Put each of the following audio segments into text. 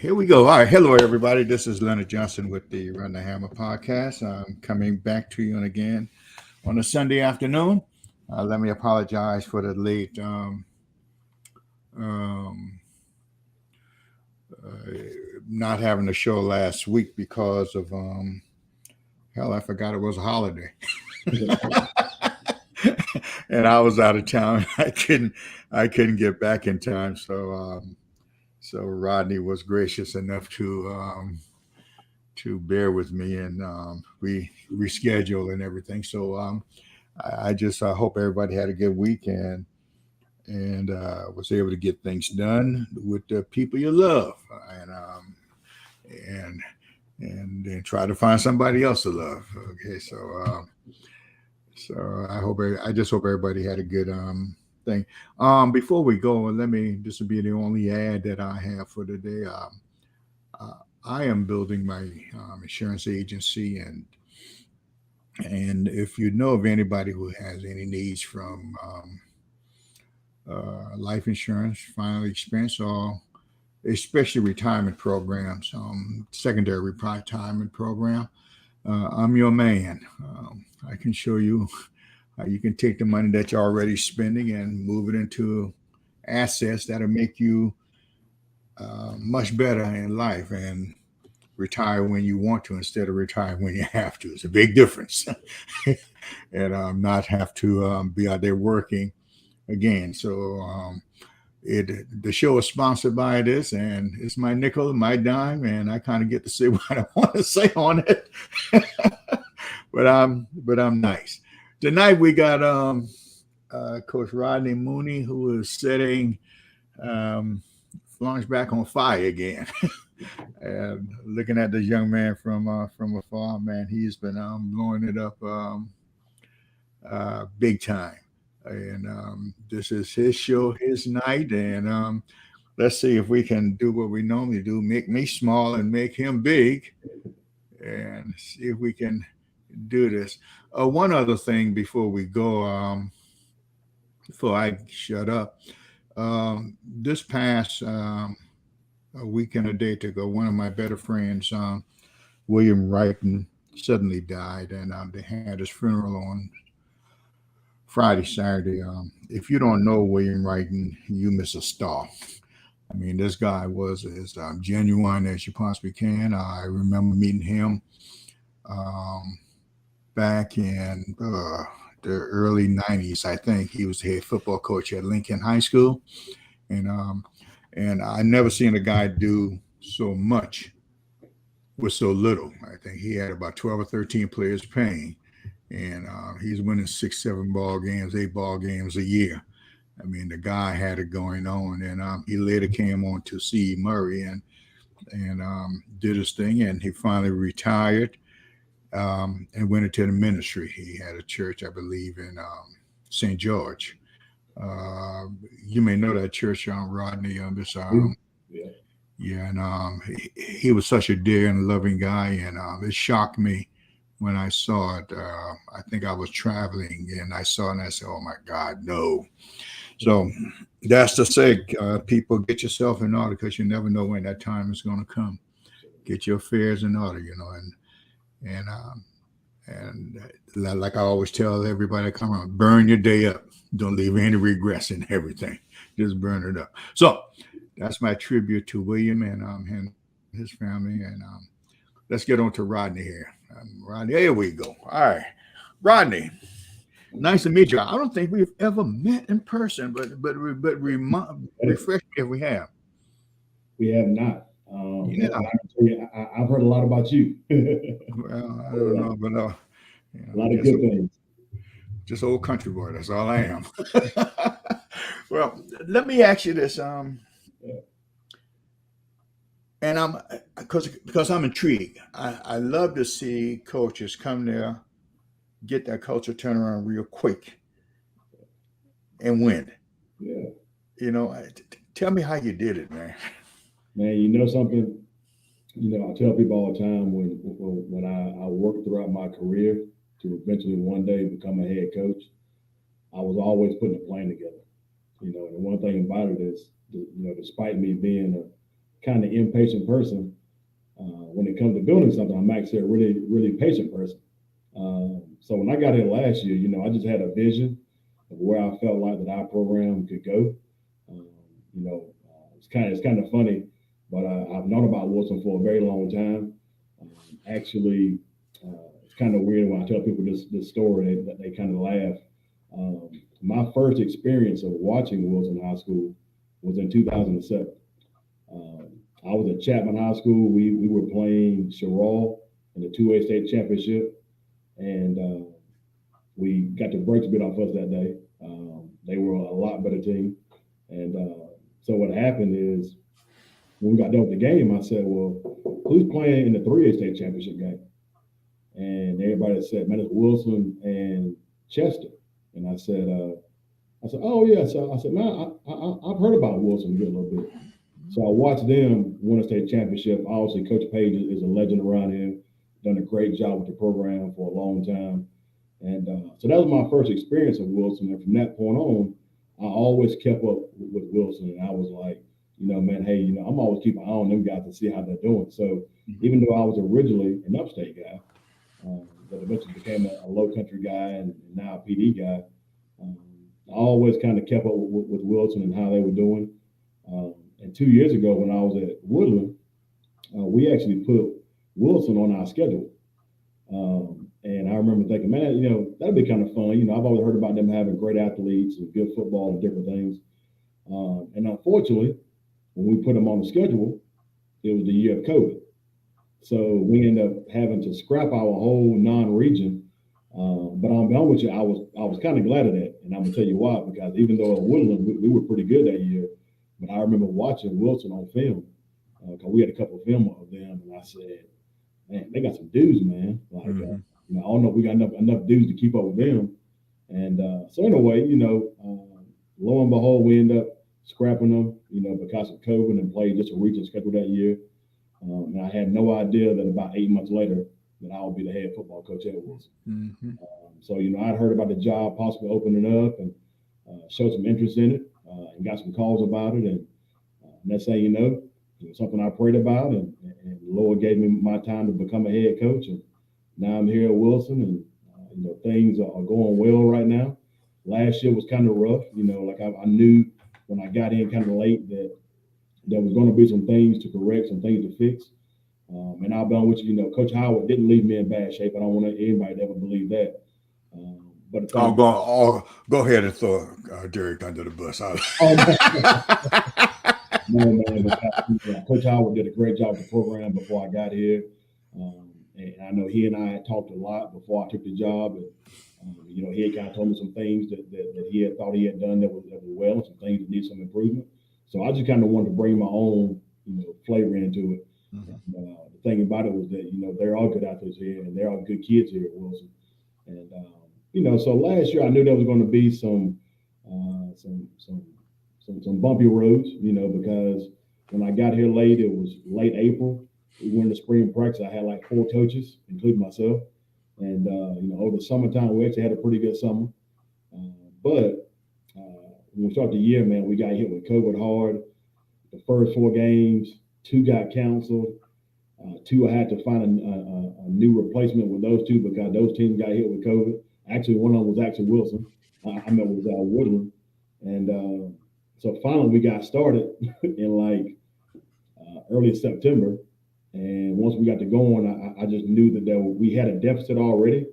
Here we go. All right. Hello, everybody. This is Leonard Johnson with the Run the Hammer podcast. I'm coming back to you again on a Sunday afternoon. Let me apologize for the late um, uh, not having a show last week because of hell, I forgot it was a holiday. And I was out of town. I couldn't get back in time. So Rodney was gracious enough to bear with me, and we reschedule and everything. So I just hope everybody had a good week and was able to get things done with the people you love, and and then try to find somebody else to love. Okay, so I just hope everybody had a good thing. Before we go, let me. This will be the only ad that I have for today. I am building my insurance agency, and if you know of anybody who has any needs from life insurance, final expense, or especially retirement programs, secondary retirement program, I'm your man. I can show you how you can take the money that you're already spending and move it into assets that'll make you much better in life and retire when you want to instead of retire when you have to. It's a big difference. And not have to be out there working again. So the show is sponsored by this, and it's my nickel, my dime, and I kind of get to say what I want to say on it. but I'm nice. Tonight we got Coach Rodney Mooney, who is setting Florence back on fire again. And looking at this young man from afar, man, he's been blowing it up big time. And this is his show, his night, and let's see if we can do what we normally do: make me small and make him big, and see if we can do this. One other thing before we go, before I shut up, this past a week and a day ago, one of my better friends, William Wrighton, suddenly died, and they had his funeral on Friday, Saturday. If you don't know William Wrighton, you miss a star. I mean, this guy was as genuine as you possibly can. I remember meeting him um, back in the early '90s. I think he was the head football coach at Lincoln High School, and I never seen a guy do so much with so little. I think he had about 12 or 13 players paying, and he's winning 6, 7 ball games, 8 ball games a year. I mean, the guy had it going on, and he later came on to see Mabry and did his thing, and he finally retired and went into the ministry. He had a church, I believe, in St. George. You may know that church, Rodney. This, Yeah. yeah, and he was such a dear and loving guy, and it shocked me when I saw it. I think I was traveling, and I saw it, and I said, "Oh my God, no!" So that's to say, people, get yourself in order because you never know when that time is going to come. Get your affairs in order, and like I always tell everybody, come on, burn your day up. Don't leave any regrets in everything. Just burn it up. So that's my tribute to William and his family. And let's get on to Rodney here. Rodney, here we go. All right, Rodney. Nice to meet you. I don't think we've ever met in person, refresh me if we have. We have not. Yeah. And I can tell you, I've heard a lot about you. Well, I don't know, but A lot of good things. just old country boy. That's all I am. Well, let me ask you this. And I'm because I'm intrigued. I love to see coaches come there, get that culture turned around real quick, and win. Yeah. Tell me how you did it, man. Man, you know something? I tell people all the time when I worked throughout my career to eventually one day become a head coach, I was always putting a plan together. And the one thing about it is, despite me being a kind of impatient person. When it comes to building something, I'm actually a really, really patient person. So when I got here last year, I just had a vision of where I felt like that our program could go. It's kind of funny, but I've known about Wilson for a very long time. Actually, it's kind of weird when I tell people this story, they kind of laugh. My first experience of watching Wilson High School was in 2007. I was at Chapman High School. We were playing Sherrall in the 2A state championship, and we got the brakes bit off us that day. They were a lot better team, and so what happened is when we got done with the game, I said, "Well, who's playing in the 3A state championship game?" And everybody said, "Man, it's Wilson and Chester." And I said, "Oh yeah." So I said, "Man, I've heard about Wilson a little bit." So I watched them win a state championship. Obviously, Coach Page is a legend around here. Done a great job with the program for a long time. And so that was my first experience of Wilson. And from that point on, I always kept up with Wilson. And I was like, man, hey, I'm always keeping an eye on them guys to see how they're doing. So even though I was originally an upstate guy, but eventually became a Lowcountry guy and now a PD guy, I always kind of kept up with Wilson and how they were doing. And 2 years ago when I was at Woodland, we actually put Wilson on our schedule. And I remember thinking, man, that'd be kind of fun. I've always heard about them having great athletes and good football and different things. And unfortunately, when we put them on the schedule, it was the year of COVID. So we ended up having to scrap our whole non-region. But I'll be honest with you, I was kind of glad of that. And I'm going to tell you why, because even though at Woodland, we were pretty good that year, but I remember watching Wilson on film because we had a couple of film of them. And I said, man, they got some dudes, man. Like, I don't know if we got enough dudes to keep up with them. And so anyway, lo and behold, we end up scrapping them, because of COVID and played just a region schedule that year. And I had no idea that about 8 months later that I would be the head football coach at Wilson. So, I'd heard about the job possibly opening up and showed some interest in it and got some calls about it. And next thing you know, it was something I prayed about, and the Lord gave me my time to become a head coach. And now I'm here at Wilson, and things are going well right now. Last year was kind of rough, like I knew when I got in kind of late that there was going to be some things to correct, some things to fix. And I'll be honest with you, Coach Howard didn't leave me in bad shape. I don't want anybody to ever believe that. But go ahead and throw Derek under the bus. No, man, Coach Howard did a great job with the program before I got here. And I know he and I had talked a lot before I took the job. And, he had kind of told me some things that he had thought he had done that was well, and some things that need some improvement. So I just kind of wanted to bring my own, flavor into it. The thing about it was that, they're all good athletes here, and they're all good kids here at Wilson. And, so last year I knew there was going to be some bumpy roads, because when I got here late, it was late April. We went to spring practice. I had like 4 coaches, including myself. And, over the summertime, we actually had a pretty good summer. But when we started the year, man, we got hit with COVID hard. The first 4 games, 2 got canceled. 2, I had to find a new replacement with those 2 because those teams got hit with COVID. Actually, one of them was actually Wilson. I met with Woodland. And so finally we got started in early September. And once we got to going, I just knew that we had a deficit already,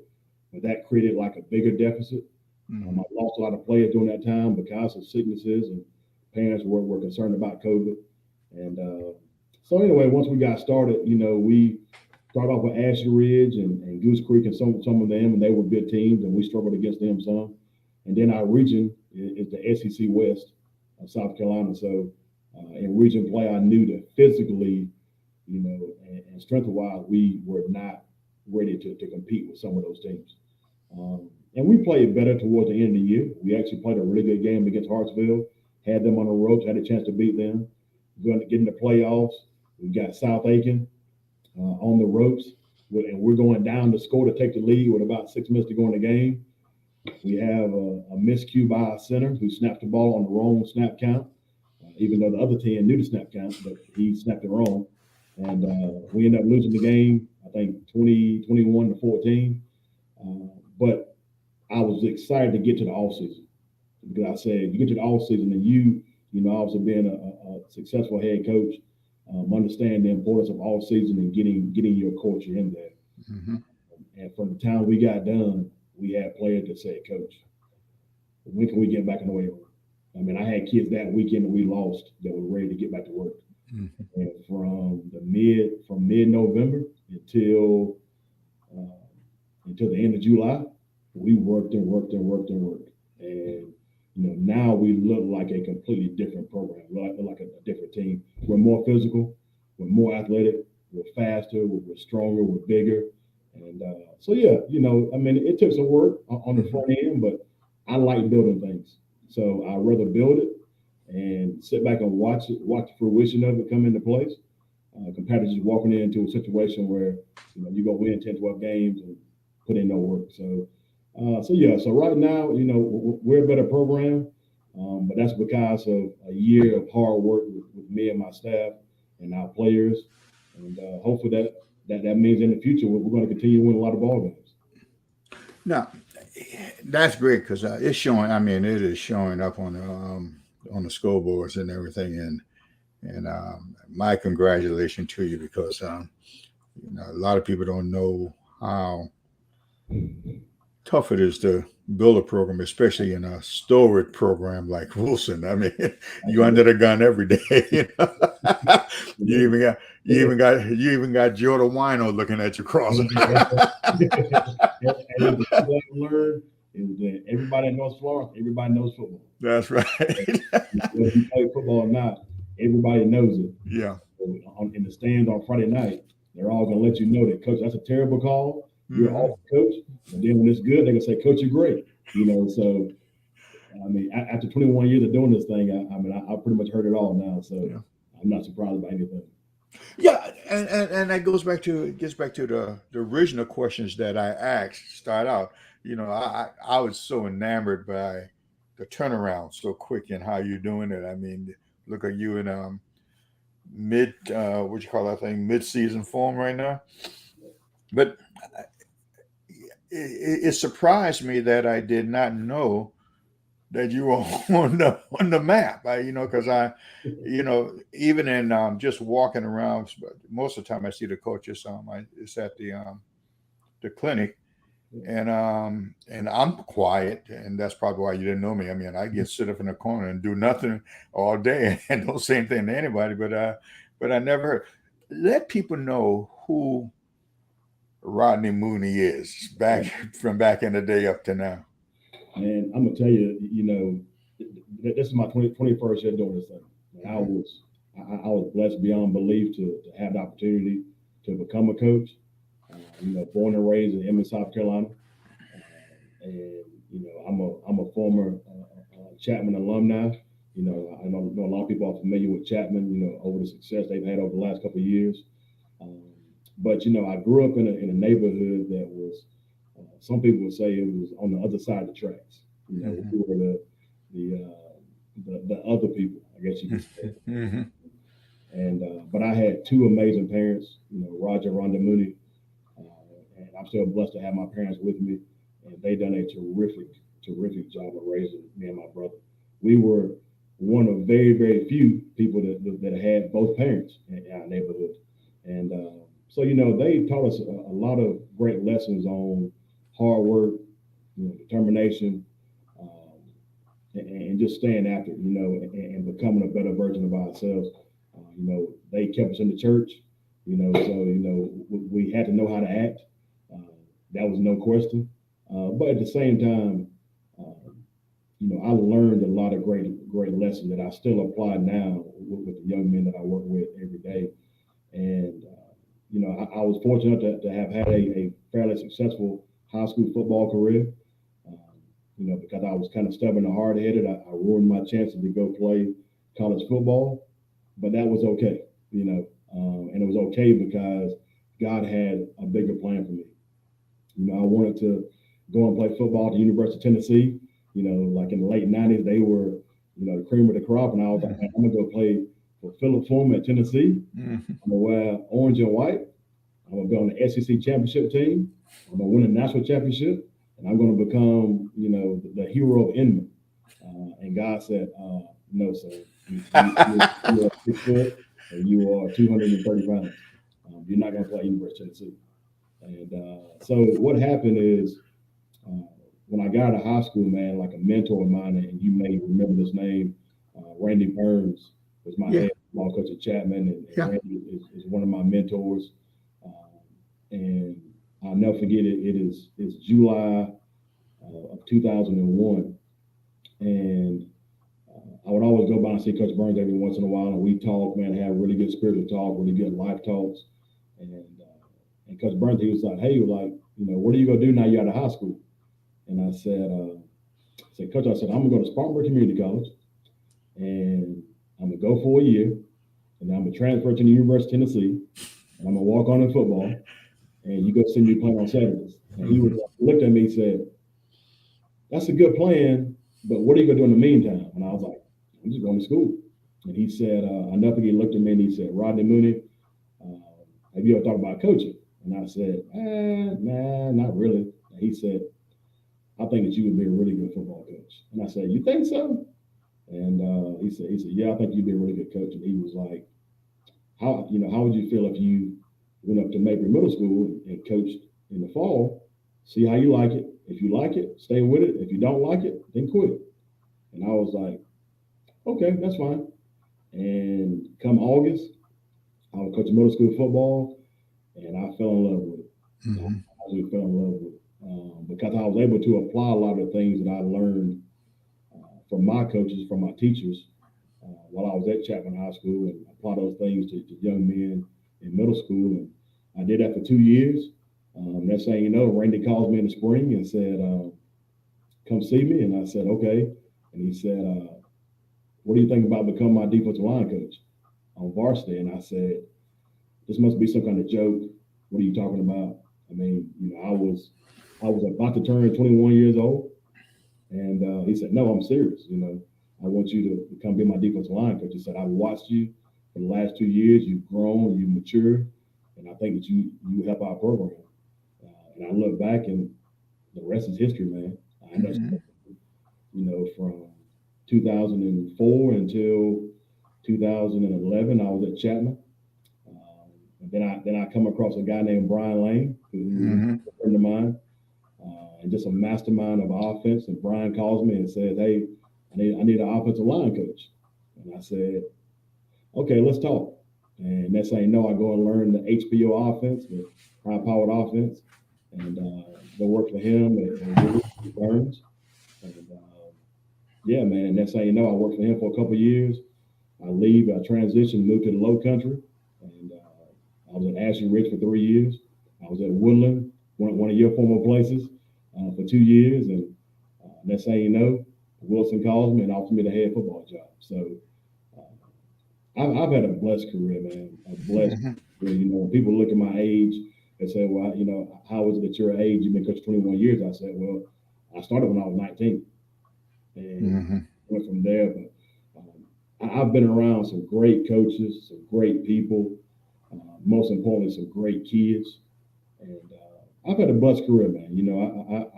but that created like a bigger deficit. I lost a lot of players during that time because of sicknesses, and parents were concerned about COVID. And so anyway, once we got started, we started off with Ashley Ridge and Goose Creek and some of them, and they were good teams, and we struggled against them some. And then our region is the SEC West of South Carolina. So in region play, I knew that physically, and strength-wise, we were not ready to compete with some of those teams. And we played better towards the end of the year. We actually played a really good game against Hartsville, had them on the ropes, had a chance to beat them. Going to get in the playoffs. We got South Aiken on the ropes, and we're going down to score to take the lead with about 6 minutes to go in the game. We have a miscue by our center who snapped the ball on the wrong snap count. even though the other 10 knew the snap count, but he snapped it wrong. And we ended up losing the game, I think 21-14. But I was excited to get to the off season because I said, you get to the off season and you know, obviously being a successful head coach, understand the importance of off season and getting your culture in there. Mm-hmm. And from the time we got done, we had players that said, Coach, when can we get back in the weight room? I mean, I had kids that weekend that we lost that were ready to get back to work. Mm-hmm. And from mid-November until the end of July, we worked. And now we look like a completely different program, like a different team. We're more physical, we're more athletic, we're faster, we're stronger, we're bigger. And so, yeah, I mean, it took some work on the front end, but I like building things. So I'd rather build it and sit back and watch the fruition of it come into place, compared to just walking into a situation where, you're going to win 10, 12 games and put in no work. So right now, we're a better program, but that's because of a year of hard work with me and my staff and our players. And hopefully that means in the future we're going to continue to win a lot of ball games. Now, that's great because it's showing. I mean, it is showing up on the scoreboards and everything. And my congratulations to you because a lot of people don't know how tough it is to build a program, especially in a storied program like Wilson. I mean, you under the gun every day. You even got Jordan Wino looking at you crossing. Everybody knows Florence. Everybody knows football. That's right. Whether you play football or not, everybody knows it. Yeah. In the stands on Friday night, they're all going to let you know that, Coach, that's a terrible call. You're off, Coach. And then when it's good, they're going to say, Coach, you're great. So, I mean, after 21 years of doing this thing, I pretty much heard it all now. So yeah. I'm not surprised by anything. Yeah, and that gets back to the original questions that I asked. Start out, I was so enamored by the turnaround so quick and how you're doing it. I mean, look at you in mid-season form right now. But it surprised me that I did not know that you were on the map. Because even in just walking around, most of the time I see the coaches. It's at the clinic, and I'm quiet, and that's probably why you didn't know me. I mean, I get sit up in the corner and do nothing all day and don't say anything to anybody. But I never let people know who Rodney Mooney is from back in the day up to now. And I'm gonna tell you, this is my 21st year doing this thing. I was blessed beyond belief to have the opportunity to become a coach. Born and raised in Inman, South Carolina, and I'm a former Chapman alumni. I know a lot of people are familiar with Chapman. Over the success they've had over the last couple of years. But I grew up in a neighborhood that was, some people would say it was on the other side of the tracks. We were the other people, I guess you could say. Mm-hmm. And but I had two amazing parents, Roger and Rhonda Mooney, and I'm still blessed to have my parents with me, and they done a terrific job of raising me and my brother. We were one of very, very few people that had both parents in our neighborhood, and so they taught us a lot of great lessons on hard work, determination, and just staying after it, and becoming a better version of ourselves. They kept us in the church, so we had to know how to act. That was no question. But at the same time, I learned a lot of great lessons that I still apply now with the young men that I work with every day. And I was fortunate to have had a fairly successful high school football career. Because I was kind of stubborn and hard-headed, I ruined my chances to go play college football, but that was okay, and it was okay because God had a bigger plan for me. I wanted to go and play football at the University of Tennessee. Like in the late 90s, they were the cream of the crop. And I was like, man, I'm going to go play for Philip Fulmer at Tennessee. I'm going to wear orange and white. I'm going to be on the SEC championship team. I'm going to win a national championship. And I'm going to become, the hero of Inman. And God said, no, sir. You are 6 foot and you are 230 pounds. You're not going to play University of Tennessee. And so what happened is when I got out of high school, man, like a mentor of mine, and you may remember this name, Randy Byrnes was my head football coach at Chapman, and Randy is one of my mentors. And I'll never forget it. It's July of 2001. And I would always go by and see Coach Byrnes every once in a while, and we talk, man, have really good spiritual talk, really good life talks. And Coach Byrnes, he was like, hey, what are you going to do now you're out of high school? And I said, Coach, I'm going to go to Spartanburg Community College, and I'm going to go for a year, and then I'm going to transfer to the University of Tennessee, and I'm going to walk on in football, and you go see me playing on Saturdays. And he looked at me and said, that's a good plan, but what are you going to do in the meantime? And I was like, I'm just going to school. And he said, I'll never forget, he looked at me and he said, Rodney, Mooney, have you ever thought about coaching? And I said, nah, not really. And he said, I think that you would be a really good football coach. And I said, you think so? And he said, yeah, I think you'd be a really good coach. And he was like, how would you feel if you went up to Mabry Middle School and coached in the fall? See how you like it. If you like it, stay with it. If you don't like it, then quit. And I was like, okay, that's fine. And come August, I was coaching middle school football, and I fell in love with it. I really fell in love with it because I was able to apply a lot of the things that I learned from my coaches, from my teachers, while I was at Chapman High School, and apply those things to young men in middle school. And I did that for 2 years. Next thing you know, Randy calls me in the spring and said, come see me. And I said, okay. And he said, what do you think about becoming my defensive line coach on varsity? And I said, this must be some kind of joke. What are you talking about? I mean, I was about to turn 21 years old. And he said, no, I'm serious. I want you to come be my defensive line coach. He said, I've watched you for the last 2 years. You've grown, you've matured, and I think that you help our program. And I look back, and the rest is history, man. I know, from 2004 until 2011, I was at Chapman. And then I come across a guy named Brian Lane, who's a friend of mine, and just a mastermind of offense. And Brian calls me and says, hey, I need an offensive line coach. And I said, okay, let's talk. And next thing you know, I go and learn the HPO offense, the high-powered offense, and go work for him at Byrnes. And yeah, man, next thing you know, I worked for him for a couple of years. I leave, I transition, move to the Lowcountry, and I was at Ashley Ridge for 3 years. I was at Woodland, one of your former places, for 2 years. And next thing you know, Wilson calls me and offers me the head football job. So I've had a blessed career, man. A blessed career. When people look at my age and say, well, how is it at your age? You've been coaching 21 years. I said, well, I started when I was 19 and went from there. But I've been around some great coaches, some great people, most importantly, some great kids. And I've had a blessed career, man.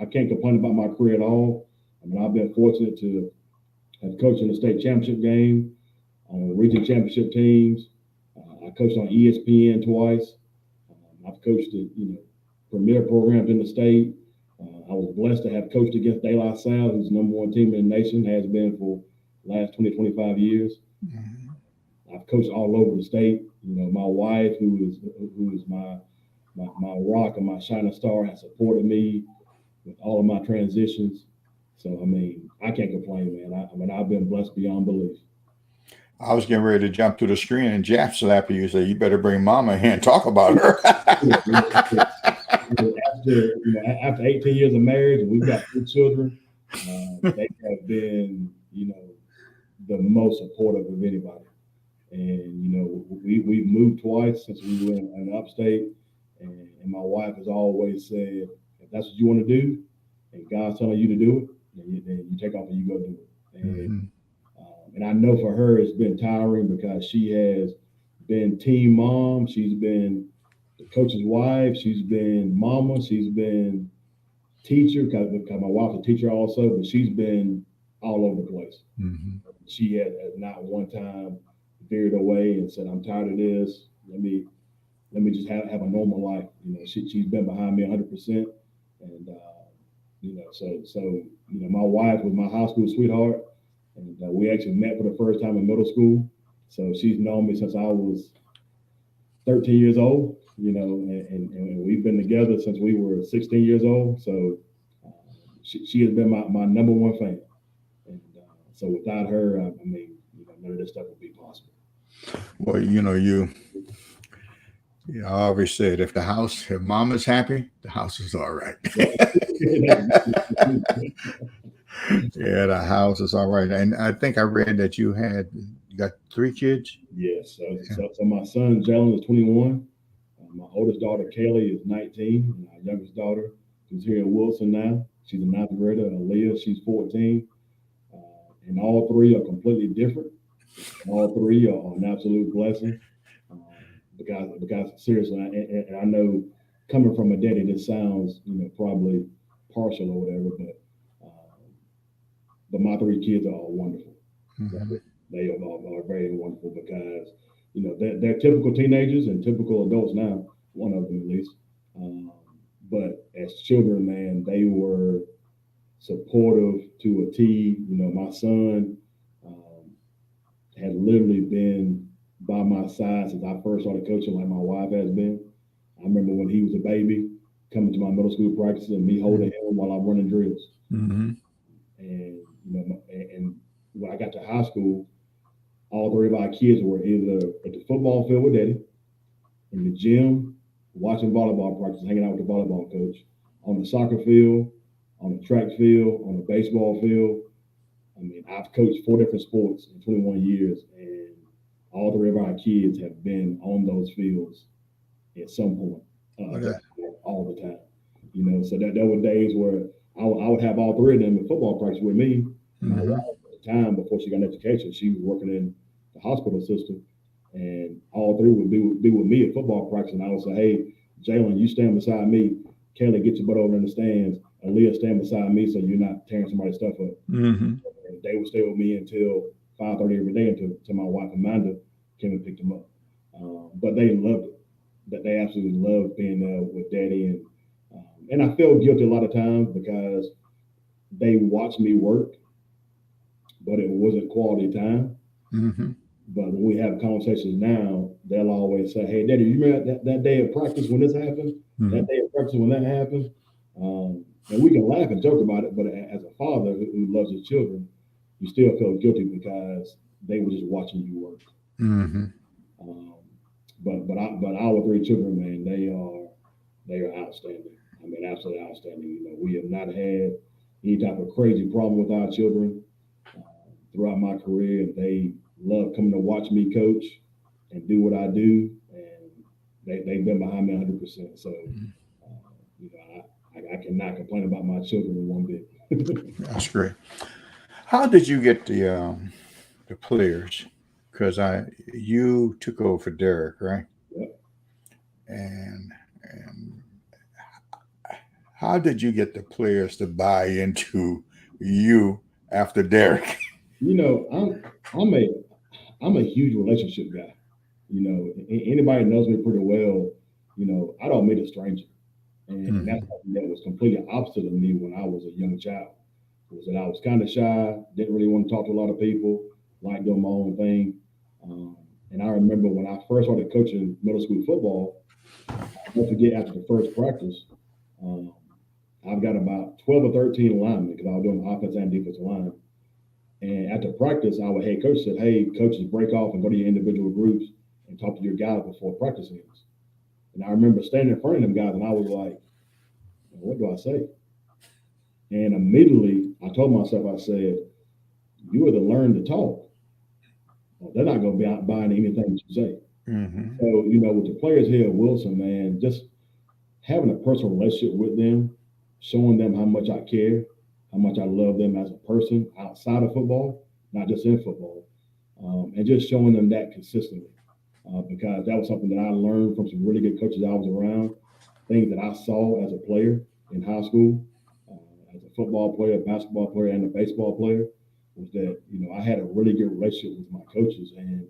I can't complain about my career at all. I mean, I've been fortunate to have coached in the state championship game, on region championship teams. I coached on ESPN twice. I've coached at, premier programs in the state. I was blessed to have coached against De La Salle, who's the number one team in the nation, has been for the last 20, 25 years. I've coached all over the state. My wife, who is my rock and my shining star, has supported me with all of my transitions. So, I mean, I can't complain, man. I've been blessed beyond belief. I was getting ready to jump to the screen and jab slap you and say, you better bring mama here and talk about her. After 18 years of marriage, and we've got 2 children, they have been, the most supportive of anybody. And, we've moved twice since we were in upstate. And my wife has always said, if that's what you want to do, and God's telling you to do it, then you take off and you go do it. And And I know for her it's been tiring because she has been team mom, she's been the coach's wife, she's been mama, she's been teacher because my wife's a teacher also, but she's been all over the place. Mm-hmm. She had not one time veered away and said, "I'm tired of this. Let me just have a normal life." She's been behind me 100%, and my wife was my high school sweetheart, and we actually met for the first time in middle school. So she's known me since I was 13 years old. And we've been together since we were 16 years old. So she has been my number one fan. And so without her, none of this stuff would be possible. Well, I always said if mama's happy, the house is all right. Yeah, the house is all right. And I think I read that you got 3 kids. Yes. So my son Jalen is 21. My oldest daughter Kalie is 19. And our youngest daughter, who's here in Wilson now, she's a 9th grader. Aliya, she's 14. And all 3 are completely different. All 3 are an absolute blessing. Because seriously, and I know coming from a daddy, this sounds probably partial or whatever, but my 3 kids are all wonderful. Mm-hmm. They are very wonderful because they're typical teenagers and typical adults now. One of them at least, but as children, man, they were supportive to a T. My son has literally been by my side since I first started coaching, like my wife has been. I remember when he was a baby, coming to my middle school practices and me holding him while I'm running drills. Mm-hmm. And and when I got to high school, all 3 of our kids were either at the football field with Daddy, in the gym, watching volleyball practice, hanging out with the volleyball coach, on the soccer field, on the track field, on the baseball field. I've coached 4 different sports in 21 years, and all 3 of our kids have been on those fields at some point, all the time. So there were days where I would have all 3 of them in football practice with me. Mm-hmm. My wife at the time, before she got an education, she was working in the hospital system, and all 3 would be with me at football practice. And I would say, "Hey, Jalen, you stand beside me. Kalie, get your butt over in the stands. Aliya, stand beside me so you're not tearing somebody's stuff up." Mm-hmm. And they would stay with me until 5:30 every day until my wife Amanda came and picked them up. But they loved it. That they absolutely loved being there with Daddy, and I felt guilty a lot of times because they watched me work, but it wasn't quality time. Mm-hmm. But when we have conversations now, they'll always say, "Hey, Daddy, you remember that day of practice when this happened? Mm-hmm. That day of practice when that happened?" And we can laugh and joke about it, but as a father who loves his children, you still feel guilty because they were just watching you work. Mm-hmm. But our 3 children, man, they are outstanding. Absolutely outstanding. We have not had any type of crazy problem with our children throughout my career. They love coming to watch me coach and do what I do, and they've been behind me 100%. So, I cannot complain about my children one bit. That's great. How did you get the players? Because you took over for Derek, right? Yep. And how did you get the players to buy into you after Derek? I'm a huge relationship guy. Anybody knows me pretty well. I don't meet a stranger, and that's something that was completely opposite of me when I was a young child. Was that I was kind of shy, didn't really want to talk to a lot of people, liked doing my own thing. And I remember when I first started coaching middle school football, I'll never forget after the first practice, I've got about 12 or 13 linemen because I was doing offensive and defensive line. And after practice, our head coach said, "Hey, coaches, break off and go to your individual groups and talk to your guys before practice ends." And I remember standing in front of them guys, and I was like, "What do I say?" And immediately, I told myself, I said, "You either learn to talk, or they're not going to be buying anything that you say." Mm-hmm. So, with the players here at Wilson, man, just having a personal relationship with them, showing them how much I care, how much I love them as a person outside of football, not just in football, and just showing them that consistently. Because that was something that I learned from some really good coaches I was around, things that I saw as a player in high school, as a football player, basketball player, and a baseball player, was that, I had a really good relationship with my coaches, and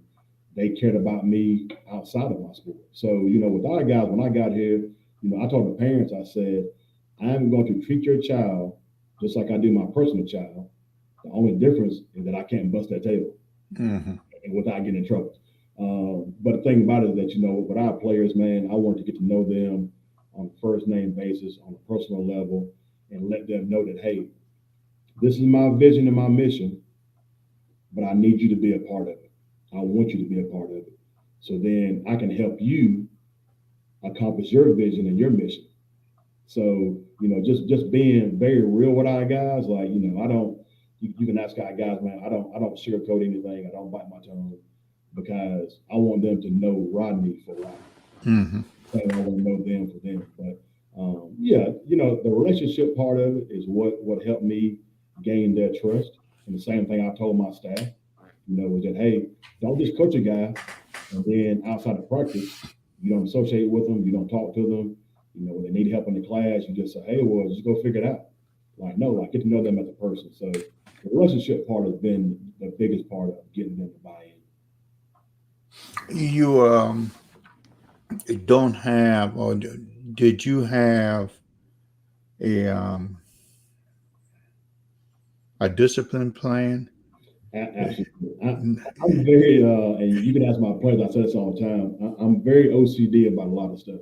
they cared about me outside of my sport. So, with our guys, when I got here, I told the parents, I said, I'm going to treat your child just like I do my personal child. The only difference is that I can't bust that tail and without getting in trouble. But the thing about it is that, with our players, man, I want to get to know them on a first name basis, on a personal level, and let them know that, hey, this is my vision and my mission, but I need you to be a part of it. I want you to be a part of it. So then I can help you accomplish your vision and your mission. So, just being very real with our guys, like, I don't, you can ask our guys, man, I don't sugarcoat anything. I don't bite my tongue, because I want them to know Rodney for Rodney. And I want to know them for them. But the relationship part of it is what helped me gain their trust. And the same thing I told my staff, was that, hey, don't just coach a guy and then outside of practice, you don't associate with them, you don't talk to them. When they need help in the class, you just say, hey, well, just go figure it out. Like, no, get to know them as a person. So the relationship part has been the biggest part of getting them to buy in. You don't have, or did you have a discipline plan? Absolutely. I'm very, and you can ask my players, I say this all the time, I'm very OCD about a lot of stuff.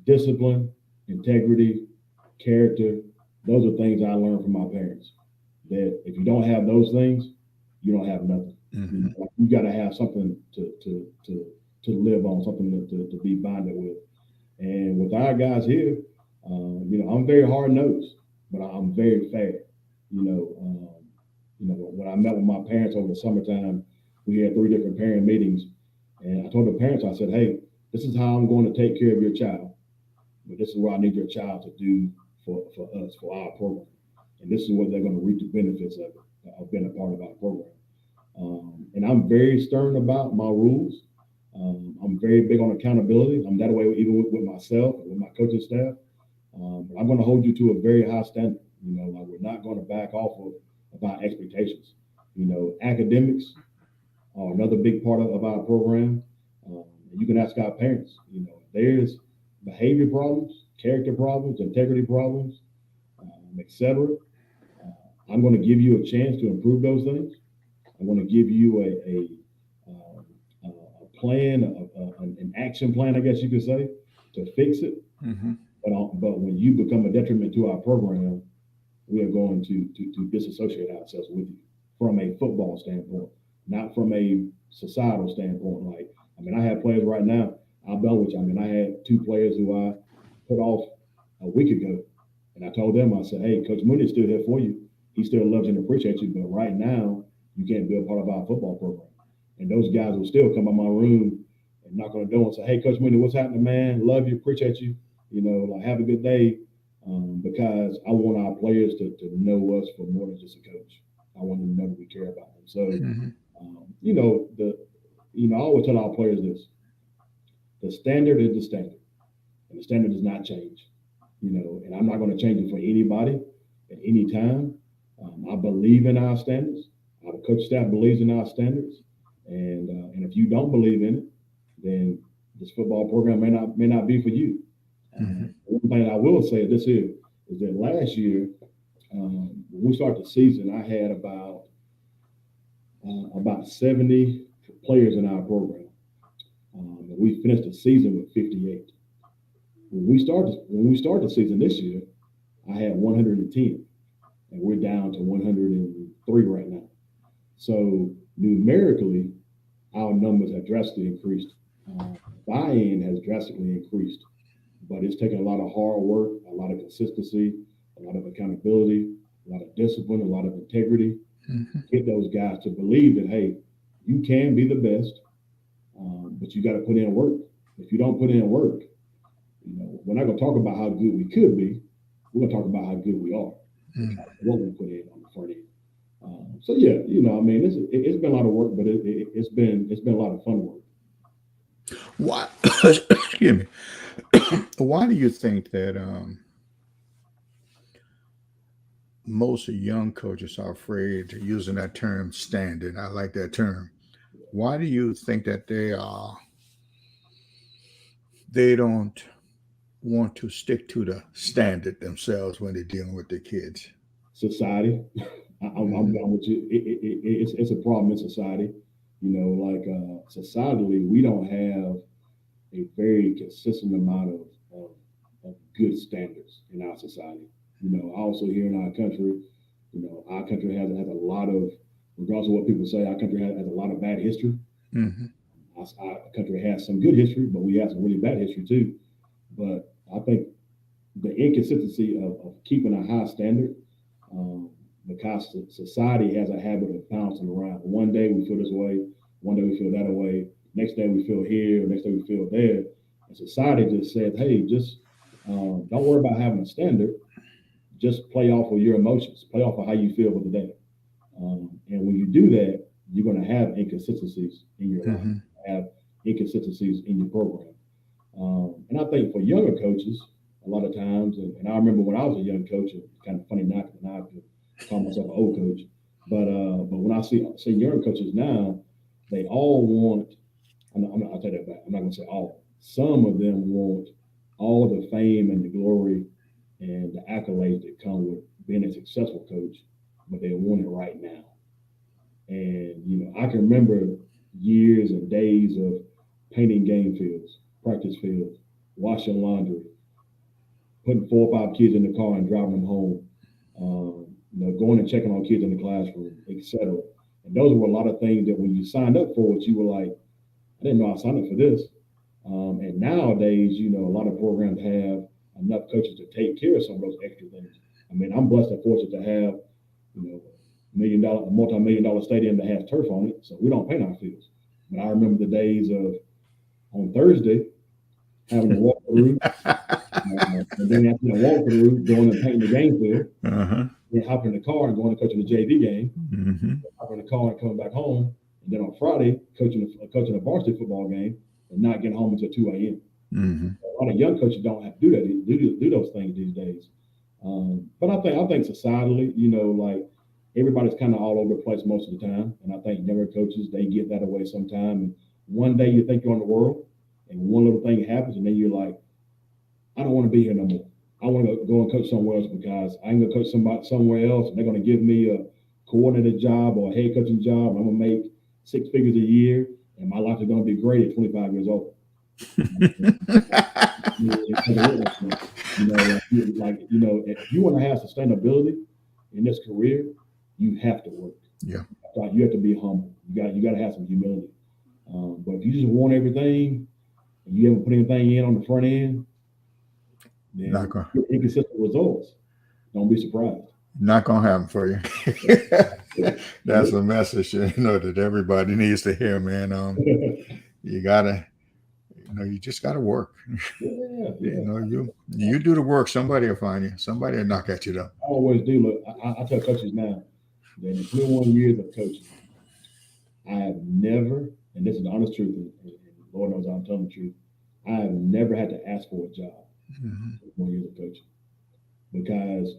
Discipline, integrity, character, those are things I learned from my parents. That if you don't have those things, you don't have nothing. You got to have something to live on, something to be bonded with. And with our guys here, I'm very hard nosed, but I'm very fair. When I met with my parents over the summertime, we had 3 different parent meetings, and I told the parents, I said, hey, this is how I'm going to take care of your child, but this is what I need your child to do for us, for our program. And this is what they're going to reap the benefits of being a part of our program. And I'm very stern about my rules. I'm very big on accountability. I'm that way even with myself and with my coaching staff. I'm going to hold you to a very high standard. We're not going to back off of our expectations. Academics are another big part of our program. You can ask our parents. There's behavior problems, character problems, integrity problems, etc. I'm going to give you a chance to improve those things. I want to give you a plan, an action plan, I guess you could say, to fix it. But when you become a detriment to our program, we are going to disassociate ourselves with you from a football standpoint, not from a societal standpoint. I have players right now, I'll be honest with you, I had 2 players who I put off a week ago. And I told them, I said, hey, Coach Mooney's still here for you. He still loves you and appreciates you, but right now, you can't be a part of our football program. And those guys will still come in my room and knock on the door and say, hey, Coach Mooney, what's happening, man? Love you, appreciate you. Have a good day. Because I want our players to know us for more than just a coach. I want them to know that we care about them. So, I always tell our players this: the standard is the standard, and the standard does not change. And I'm not going to change it for anybody at any time. I believe in our standards. Our coach staff believes in our standards, and if you don't believe in it, then this football program may not be for you. One thing I will say this here is that last year, when we started the season, I had about 70 players in our program. We finished the season with 58. When we started the season this year, I had 110, and we're down to 103 right now. So numerically, our numbers have drastically increased. Buy-in has drastically increased. But it's taken a lot of hard work, a lot of consistency, a lot of accountability, a lot of discipline, a lot of integrity to get those guys to believe that, hey, you can be the best, but you got to put in work. If you don't put in work, we're not going to talk about how good we could be. We're going to talk about how good we are, what we put in on the front end. So yeah, I mean, it's been a lot of work, but it's been a lot of fun work. Why? Excuse me. Why do you think that most young coaches are afraid to using that term standard? I like that term. Why do you think that they don't want to stick to the standard themselves when they're dealing with their kids? Society, I'm Hmm. down with you. It's a problem in society. Like societally, we don't have a very consistent amount of good standards in our society. Also here in our country, our country has a lot of, regardless of what people say, our country has a lot of bad history. Hmm. Our country has some good history, but we have some really bad history too. But I think the inconsistency of keeping a high standard, um, because society has a habit of bouncing around. One day we feel this way, one day we feel that way, next day we feel here, next day we feel there. And society just says, hey, just don't worry about having a standard. Just play off of your emotions, play off of how you feel with the day. And when you do that, you're going to have inconsistencies in your life, Hmm. have inconsistencies in your program. And I think for younger coaches, a lot of times, and I remember when I was a young coach, it's kind of funny not to call myself an old coach, but when I see younger coaches now, they all want. I'll take that back. I'm not going to say all. Some of them want all the fame and the glory and the accolades that come with being a successful coach, but they want it right now. And I can remember years and days of painting game fields, practice fields, washing laundry, putting 4 or 5 kids in the car and driving them home, going and checking on kids in the classroom, etc. And those were a lot of things that when you signed up for it, you were like, I didn't know I signed up for this. And nowadays, a lot of programs have enough coaches to take care of some of those extra things. I mean, I'm blessed and fortunate to have, a multi-million-dollar stadium that has turf on it, so we don't paint our fields. But I remember the days of on Thursday having to walk through, and then after the walk through, going and painting the game field, Uh-huh. then hopping in the car and going to coaching the JV game, Hmm. hopping in the car and coming back home, and then on Friday coaching a varsity football game and not getting home until 2 a.m. Hmm. A lot of young coaches don't have to do that, do those things these days. But I think societally, like everybody's kind of all over the place most of the time, and I think younger coaches they get that away sometime. And one day you think you're on the world, and one little thing happens, and then you're like, I don't want to be here no more. I want to go and coach somewhere else because I can go coach somebody somewhere else, and they're going to give me a coordinator job or a head coaching job. And I'm going to make 6 figures a year, and my life is going to be great at 25 years old. If you want to have sustainability in this career, you have to work. Yeah. You have to be humble. You got to have some humility. But if you just want everything and you haven't put anything in on the front end, Not then gonna, you get inconsistent results. Don't be surprised. not gonna happen for you. That's a message, that everybody needs to hear, man. You gotta, you just gotta work. Yeah, yeah. You do the work. Somebody will find you. Somebody will knock at you though. I always do. Look, I tell coaches now that in 21 years of coaching, I have never, and this is the honest truth, and Lord knows I'm telling the truth, I have never had to ask for a job Hmm. in 21 years of coaching because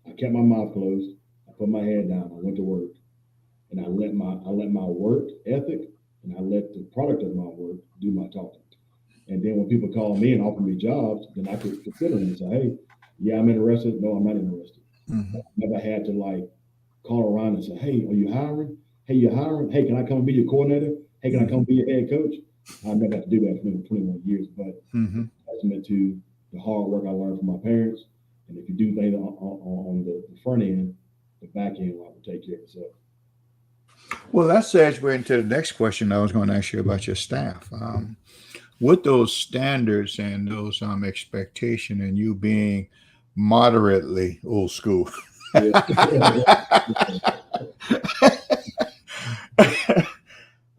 I kept my mouth closed. I put my head down. I went to work, and I let my work ethic and I let the product of my work do my talking. And then when people call me and offer me jobs, then I could consider them and say, hey, yeah, I'm interested. No, I'm not interested. Hmm. I never had to call around and say, hey, are you hiring? Hey, you're hiring? Hey, can I come be your coordinator? Hey, can I come Hmm. be your head coach? I never had to do that for 21 years, but Hmm. testament to the hard work I learned from my parents. And if you do things on the front end, the back end will take care of itself. Well, that segues into the next question I was going to ask you about your staff. With those standards and those expectation, and you being moderately old school, Yeah.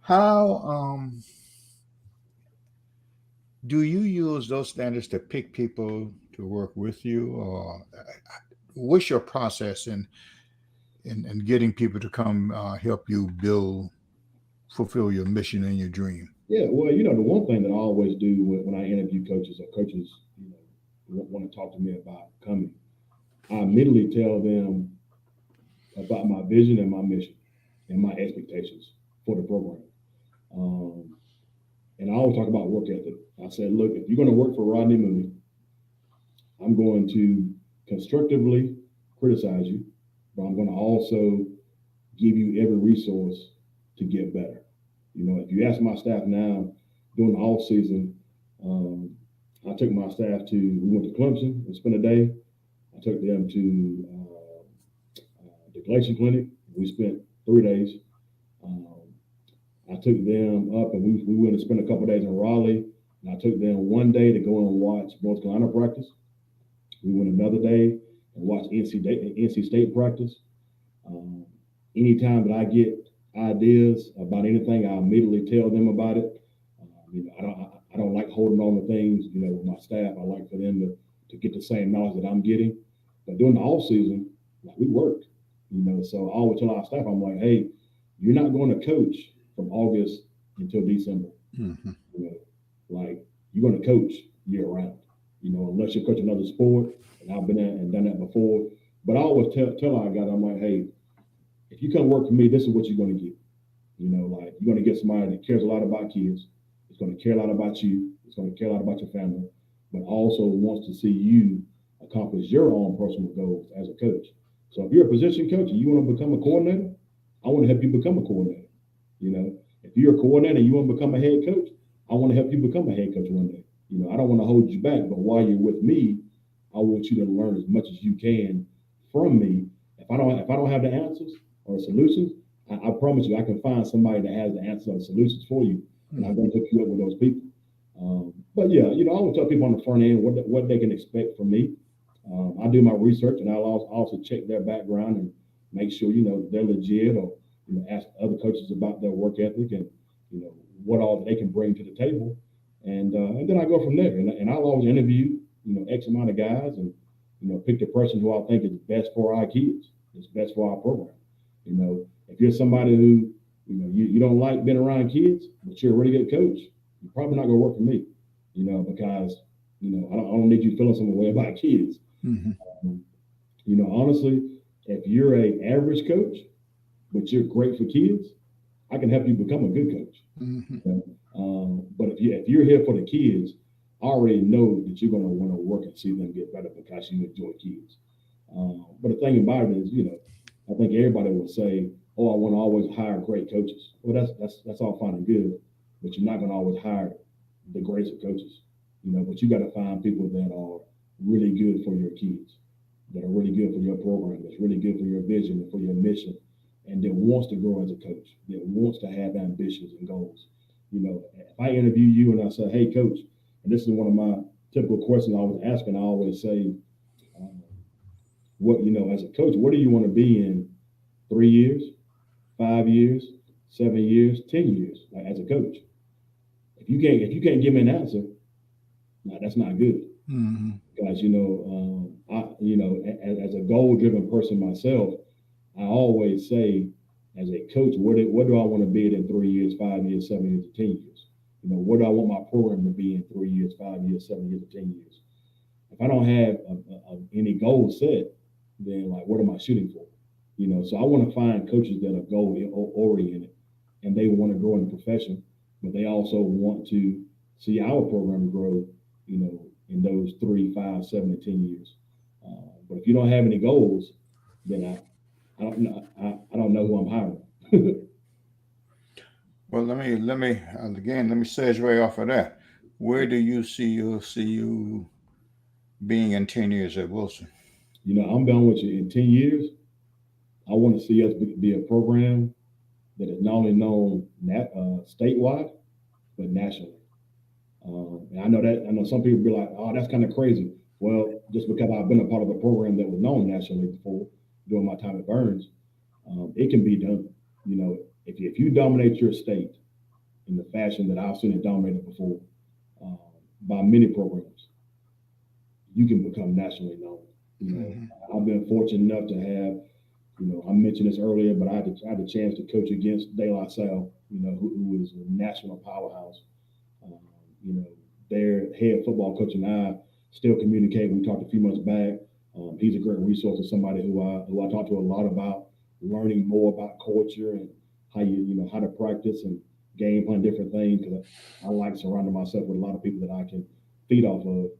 how do you use those standards to pick people to work with you, or what's your process and getting people to come help you fulfill your mission and your dream? Yeah, well, the one thing that I always do when I interview coaches, or coaches, want to talk to me about coming, I immediately tell them about my vision and my mission and my expectations for the program. And I always talk about work ethic. I said, look, if you're going to work for Rodney Mooney, I'm going to constructively criticize you, but I'm going to also give you every resource to get better. If you ask my staff now, during the off season, I took my staff we went to Clemson and spent a day. I took them to the Glacier Clinic. We spent 3 days. I took them up and we went and spent a couple of days in Raleigh. And I took them 1 day to go and watch North Carolina practice. We went another day and watched NC State practice. Anytime that I get ideas about anything, I immediately tell them about it. I don't like holding on to things, with my staff. I like for them to get the same knowledge that I'm getting. But during the off season, we work, so I always tell our staff, I'm like, hey, you're not going to coach from August until December. Mm-hmm. You're going to coach year round, unless you coach another sport. And I've been there and done that before. But I always tell our guys, I'm like, hey, if you come work for me, this is what you're going to get. You're going to get somebody that cares a lot about kids. It's going to care a lot about you. It's going to care a lot about your family, but also wants to see you accomplish your own personal goals as a coach. So if you're a position coach and you want to become a coordinator, I want to help you become a coordinator. If you're a coordinator and you want to become a head coach, I want to help you become a head coach one day. I don't want to hold you back, but while you're with me, I want you to learn as much as you can from me. If I don't have the answers or the solutions, I promise you I can find somebody that has the answers or the solutions for you, and I'm going to hook you up with those people. But yeah, I always tell people on the front end what they can expect from me. I do my research, and I'll also check their background and make sure they're legit, or ask other coaches about their work ethic and what all they can bring to the table, and then I go from there. And I'll always interview X amount of guys, and pick the person who I think is best for our kids, is best for our program. If you're somebody who you don't like being around kids, but you're a really good coach, you're probably not going to work for me. Because I don't need you feeling some way about kids. Mm-hmm. Honestly, if you're an average coach, but you're great for kids, I can help you become a good coach. Mm-hmm. But if you're here for the kids, I already know that you're going to want to work and see them get better because you enjoy kids. But the thing about it is, I think everybody will say, "Oh, I want to always hire great coaches." Well, that's all fine and good, but you're not going to always hire the greatest of coaches. But you got to find people that are really good for your kids, that are really good for your program, that's really good for your vision and for your mission, and that wants to grow as a coach, that wants to have ambitions and goals. If I interview you and I say, "Hey, coach," and this is one of my typical questions I always ask, and I always say, "What as a coach, what do you want to be in 3 years, 5 years, 7 years, 10 years, as a coach?" If you can't give me an answer, that's not good. Mm-hmm. Guys, as a goal-driven person myself, I always say, as a coach, what do I want to be in 3 years, 5 years, 7 years, or 10 years? What do I want my program to be in 3 years, 5 years, 7 years, or 10 years? If I don't have any goals set, then what am I shooting for? So I want to find coaches that are goal-oriented, and they want to grow in the profession, but they also want to see our program grow, in those 3, 5, 7, and 10 years. But if you don't have any goals, then I don't know who I'm hiring. Well, let me segue off of that. Where do you see you being in 10 years at Wilson? I'm done with you. In 10 years, I want to see us be a program that is not only known statewide, but nationally. And I know some people be like, "Oh, that's kind of crazy." Well, just because I've been a part of a program that was known nationally before during my time at Byrnes, it can be done. If you dominate your state in the fashion that I've seen it dominated before by many programs, you can become nationally known. I've been fortunate enough to have I mentioned this earlier, but I had the chance to coach against De La Salle, who is a national powerhouse. Their head football coach and I still communicate. We talked a few months back. He's a great resource and somebody who I talk to a lot about learning more about culture and how to practice and game plan different things, because I like surrounding myself with a lot of people that I can feed off of.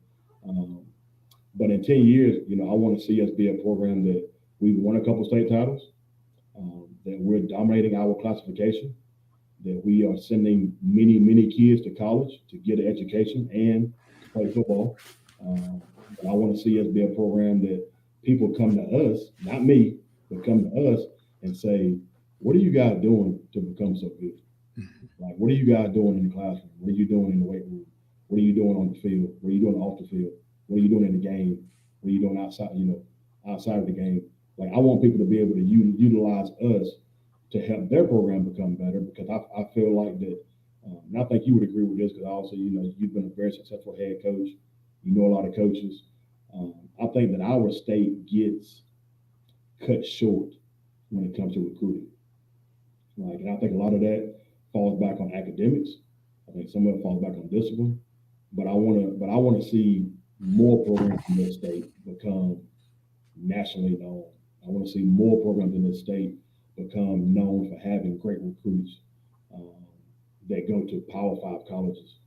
But in 10 years, I want to see us be a program that we've won a couple state titles, that we're dominating our classification, that we are sending many, many kids to college to get an education and to play football. I want to see us be a program that people come to us, not me, but come to us and say, what are you guys doing to become so good? Like, what are you guys doing in the classroom? What are you doing in the weight room? What are you doing on the field? What are you doing off the field? What are you doing in the game? What are you doing outside, outside of the game? Like, I want people to be able to utilize us to help their program become better, because I feel like that, and I think you would agree with this, because also, you've been a very successful head coach. You know a lot of coaches. I think that our state gets cut short when it comes to recruiting. And I think a lot of that falls back on academics. I think some of it falls back on discipline. But I want to see more programs in this state become nationally known. I want to see more programs in this state become known for having great recruits that go to Power 5 colleges.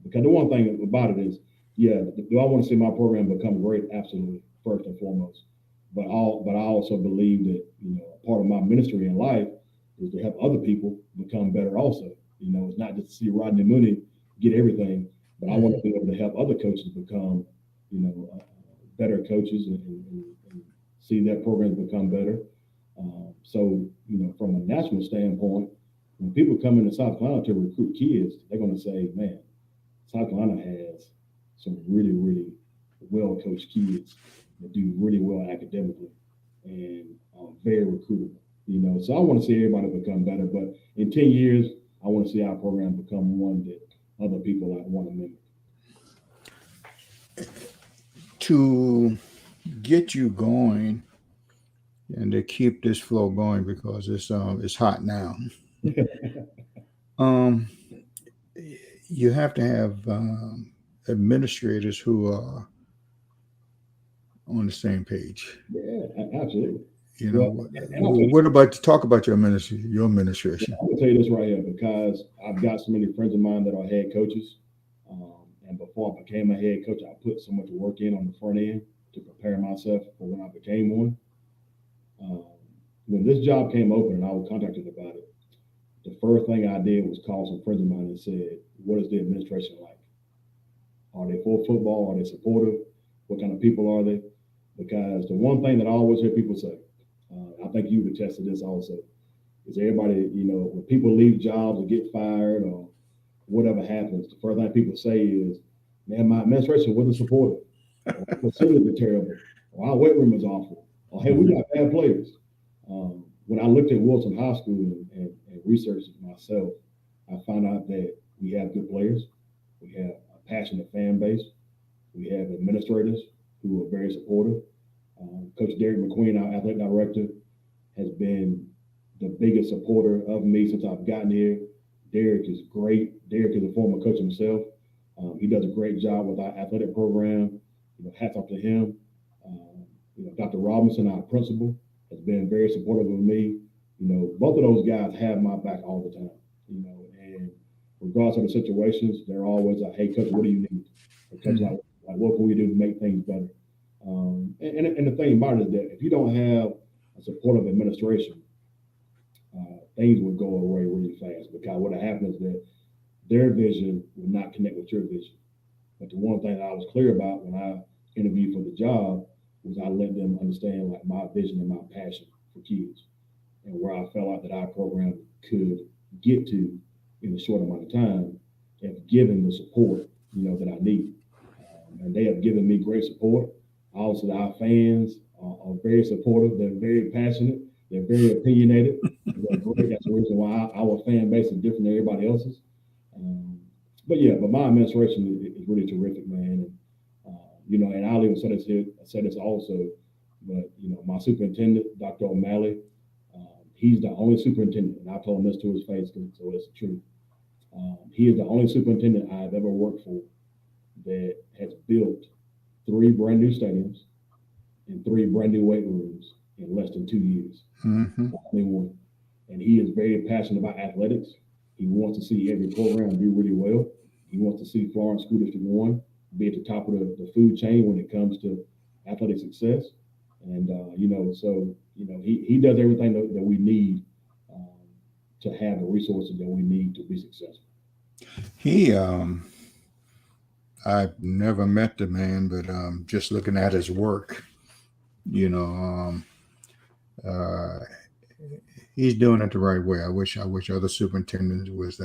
Because the one thing about it is, do I want to see my program become great? Absolutely, first and foremost. But I also believe that part of my ministry in life is to help other people become better also. It's not just to see Rodney Mooney get everything, but I want to be able to help other coaches become, better coaches and see their programs become better. So, from a national standpoint, when people come into South Carolina to recruit kids, they're going to say, man, South Carolina has some really, really well-coached kids that do really well academically and are very recruitable. So I want to see everybody become better. But in 10 years, I want to see our program become one that other people want to mimic. To get you going and to keep this flow going, because it's hot now. You have to have administrators who are on the same page. Yeah, absolutely. What about to talk about your administration? I'm gonna tell you this right here, because I've got so many friends of mine that are head coaches, and before I became a head coach, I put so much work in on the front end to prepare myself for when I became one. When this job came open and I was contacted about it, the first thing I did was call some friends of mine and said, what is the administration like? Are they for football? Are they supportive? What kind of people are they? Because the one thing that I always hear people say, I think you would attest to this also, is everybody, when people leave jobs or get fired or whatever happens, the first thing people say is, man, my administration wasn't supportive. Or our facilities are terrible. Or our weight room is awful. Or, hey, we got bad players. When I looked at Woodruff High School and researched it myself, I found out that we have good players. We have a passionate fan base. We have administrators who are very supportive. Coach Derek McQueen, our athletic director, has been the biggest supporter of me since I've gotten here. Derek is great. Derek is a former coach himself. He does a great job with our athletic program. Hats off to him. Dr. Robinson, our principal, has been very supportive of me. Both of those guys have my back all the time. And regardless of the situations, they're always like, "Hey, coach, what do you need?" Or, coach, like, what can we do to make things better? And the thing about it is that if you don't have a supportive administration, things will go away really fast, because what happens is that their vision will not connect with your vision. But the one thing that I was clear about when I interviewed for the job was I let them understand like my vision and my passion for kids, and where I felt like that our program could get to in a short amount of time if given the support, that I need. And they have given me great support. Also, our fans are very supportive. They're very passionate. They're very opinionated. They're great. That's the reason why our fan base is different than everybody else's. But my administration is really terrific, man. And, and Aliya said this also, But my superintendent, Dr. O'Malley, he's the only superintendent, and I told him this to his face, so it's the truth. He is the only superintendent I've ever worked for that has built 3 brand new stadiums and 3 brand new weight rooms in less than 2 years. Mm-hmm. And he is very passionate about athletics. He wants to see every program do really well. He wants to see Florence School District 1 be at the top of the food chain when it comes to athletic success. And, he does everything that we need to have the resources that we need to be successful. I've never met the man, but just looking at his work, he's doing it the right way. I wish other superintendents would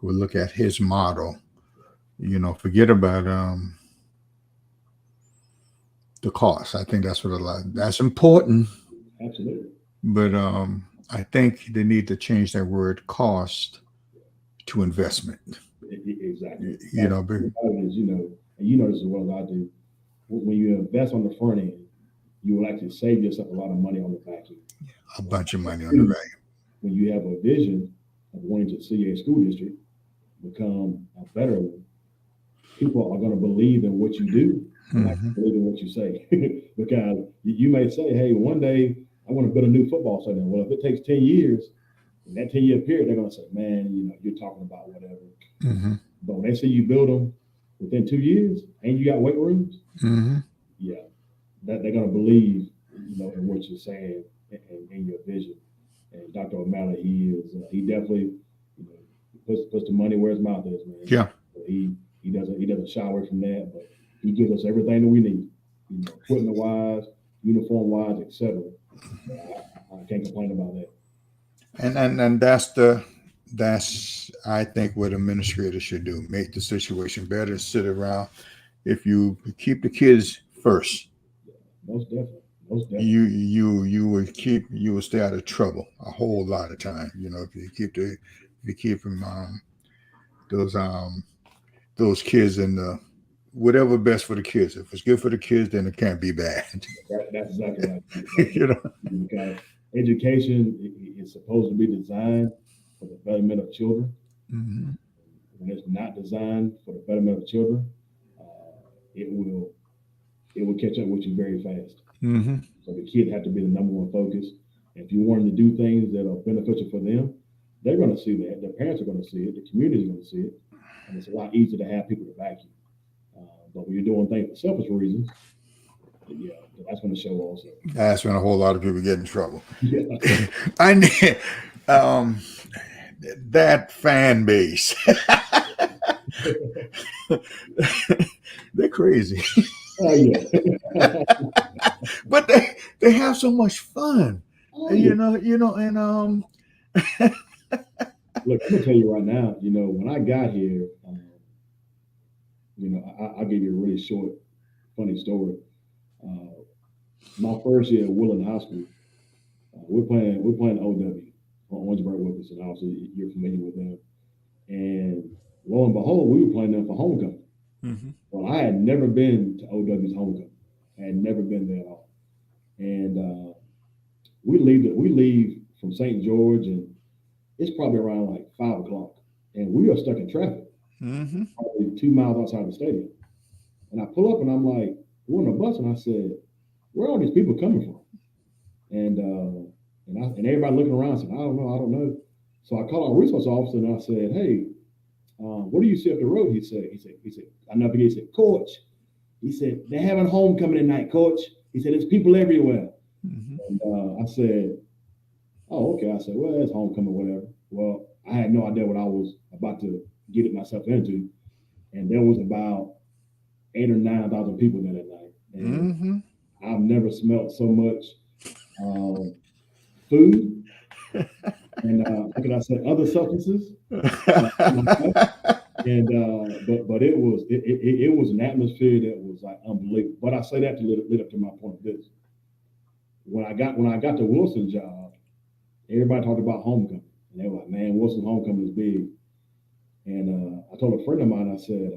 look at his model. Forget about the cost. I think that's that's important. Absolutely. But I think they need to change that word cost to investment. Exactly. Because, and you know this as well as I do. When you invest on the front end, you will actually save yourself a lot of money on the back end. A bunch of money on the back. When you have a vision of wanting to see a school district become a better one, people are going to believe in what you do, and like believe in what you say. Because you may say, hey, one day I want to build a new football stadium. Well, if it takes 10 years, in that 10-year period, they're going to say, man, you're talking about whatever. Mm-hmm. But when they see you build them within 2 years and you got weight rooms, yeah, that they're going to believe, in what you're saying and your vision. And Dr. O'Malley, he definitely, puts the money where his mouth is, man. Yeah. He doesn't shy away from that, but he gives us everything that we need, equipment wise, uniform wise, etc. I can't complain about that. And that's I think what administrators should do: make the situation better, sit around. If you keep the kids first, most definitely. you will stay out of trouble a whole lot of time. If you keep them those kids in the whatever best for the kids. If it's good for the kids, then it can't be bad. That's exactly right. Because education is supposed to be designed for the betterment of children. Mm-hmm. When it's not designed for the betterment of children, it will catch up with you very fast. Mm-hmm. So the kids have to be the number one focus. And if you want them to do things that are beneficial for them, they're going to see that. Their parents are going to see it. The community is going to see it. And it's a lot easier to have people to back you. But when you're doing things for selfish reasons, yeah, that's going to show also. That's when a whole lot of people get in trouble. Yeah. I need that fan base. They're crazy. Oh, yeah. But they have so much fun. Oh, yeah. And Look, I'm gonna tell you right now, when I got here, I'll give you a really short, funny story. My first year at Woodland High School, we're playing OW on Orangeburg Wilkinson. Obviously, you're familiar with them. And lo and behold, we were playing them for homecoming. Mm-hmm. Well, I had never been to OW's homecoming. I had never been there at all. And we leave from St. George, and it's probably around like 5 o'clock, and we are stuck in traffic, probably 2 miles outside the stadium. And I pull up, and I'm like, we're on a bus, and I said, where are all these people coming from? And everybody looking around said, I don't know. So I called our resource officer, and I said, hey, what do you see up the road? He said, I never forget, he said, Coach. He said, they're having homecoming tonight, Coach. He said, there's people everywhere. Mm-hmm. And I said, oh, okay. I said, well, it's homecoming, whatever. Well, I had no idea what I was about to get it myself into. And there was about 8,000 or 9,000 people there that night. And I've never smelled so much food and how can I say, other substances. And but it was an atmosphere that was like unbelievable. But I say that to lead up to my point of this. When I got the Wilson job, everybody talked about homecoming, and they were like, "Man, Wilson's homecoming is big." And I told a friend of mine, I said,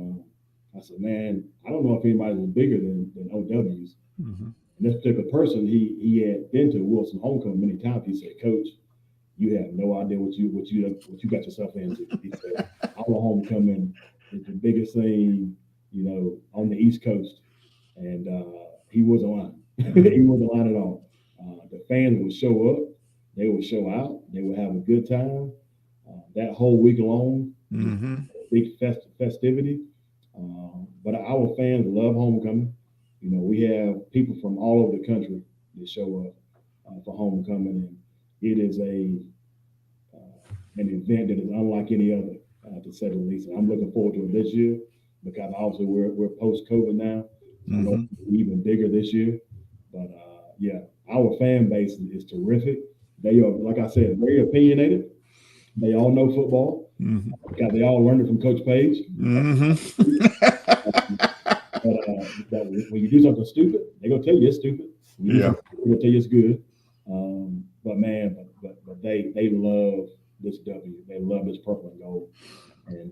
"Man, I don't know if anybody's bigger than OW's." Mm-hmm. And this particular person, he had been to Wilson homecoming many times. He said, "Coach, you have no idea what you got yourself into." He said, "Our homecoming is the biggest thing, on the East Coast," and he wasn't lying. He wasn't lying at all. The fans would show up, they would show out, they would have a good time. That whole week long, big festivity. But our fans love homecoming. We have people from all over the country that show up for homecoming, and it is an event that is unlike any other, to say the least. And I'm looking forward to it this year because obviously we're post-COVID now. So I know it'll be even bigger this year. But yeah, our fan base is terrific. They are, like I said, very opinionated. They all know football because they all learned it from Coach Page. But when you do something stupid, they're gonna tell you it's stupid. They're gonna tell you it's good. But man, but they love this W. They love this purple and gold. And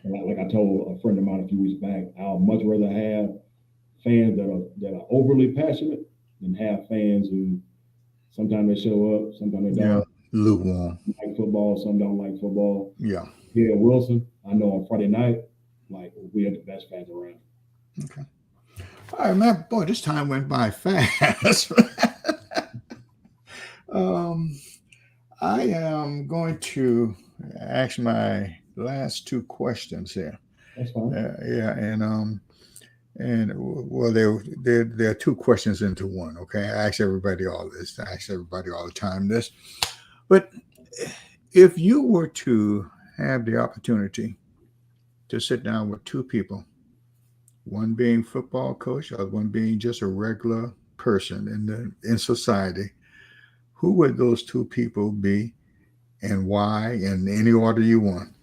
like I told a friend of mine a few weeks back, I'll much rather have fans that are overly passionate than have fans who sometimes they show up, sometimes they don't. Lukewarm. Like football, some don't like football. Yeah. Here at Wilson, I know on Friday night, like we have the best fans around. Okay. All right, man. Boy, this time went by fast. I am going to ask my last two questions here. That's fine. And well, there are two questions into one. Okay, I ask everybody all this. I ask everybody all the time this. But if you were to have the opportunity to sit down with two people, one being football coach, or one being just a regular person in society, who would those two people be, and why, in any order you want?